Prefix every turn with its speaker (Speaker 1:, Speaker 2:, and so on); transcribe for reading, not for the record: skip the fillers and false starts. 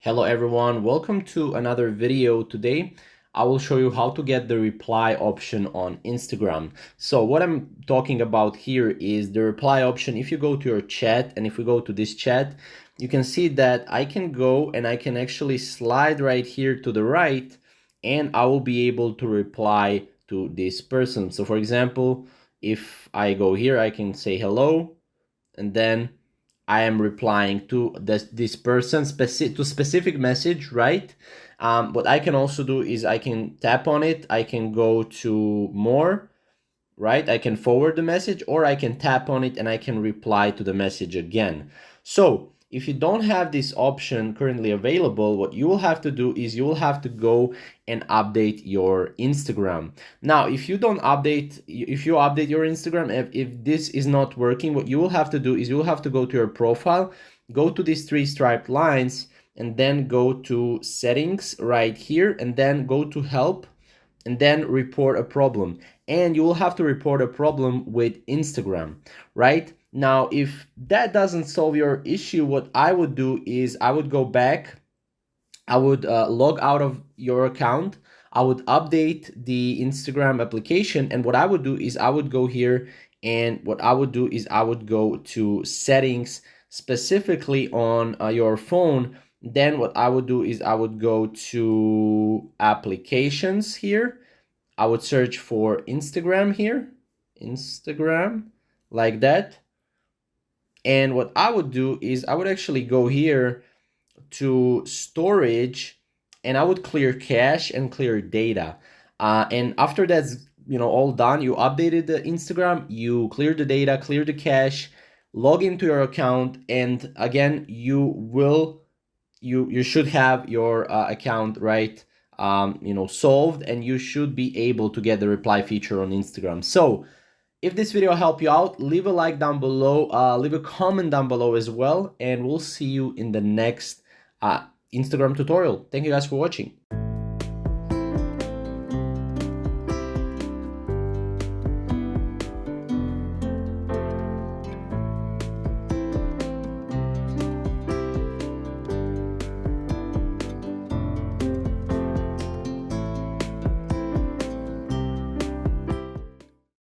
Speaker 1: Hello everyone, welcome to another video. Today I will show you how to get the reply option on Instagram. So what I'm talking about here is the reply option. If you go to your chat and if we go to this chat, you can see that I can go and I can actually slide right here to the right and I will be able to reply to this person. So for example, if I go here, I can say hello and then I am replying to this person to specific message, right? What I can also do is I can tap on it. I can go to more, right? I can forward the message or I can tap on it and I can reply to the message again. So if you don't have this option currently available, what you will have to do is you will have to go and update your Instagram. Now, if you update your Instagram, if this is not working, what you will have to do is you will have to go to your profile, go to these three striped lines, and then go to settings right here, and then go to help, and then report a problem. And you will have to report a problem with Instagram, right? Now, if that doesn't solve your issue, what I would do is I would go back, I would log out of your account, I would update the Instagram application, and what I would do is I would go here, and what I would do is I would go to settings specifically on your phone. Then what I would do is I would go to applications here. I would search for Instagram here, Instagram, like that. And what I would do is I would actually go here to storage and I would clear cache and clear data. And after that's all done, you updated the Instagram, you clear the data, clear the cache, log into your account, and again you should have your account right solved, and you should be able to get the reply feature on Instagram. So if this video helped you out, leave a like down below, leave a comment down below as well, and we'll see you in the next Instagram tutorial. Thank you guys for watching.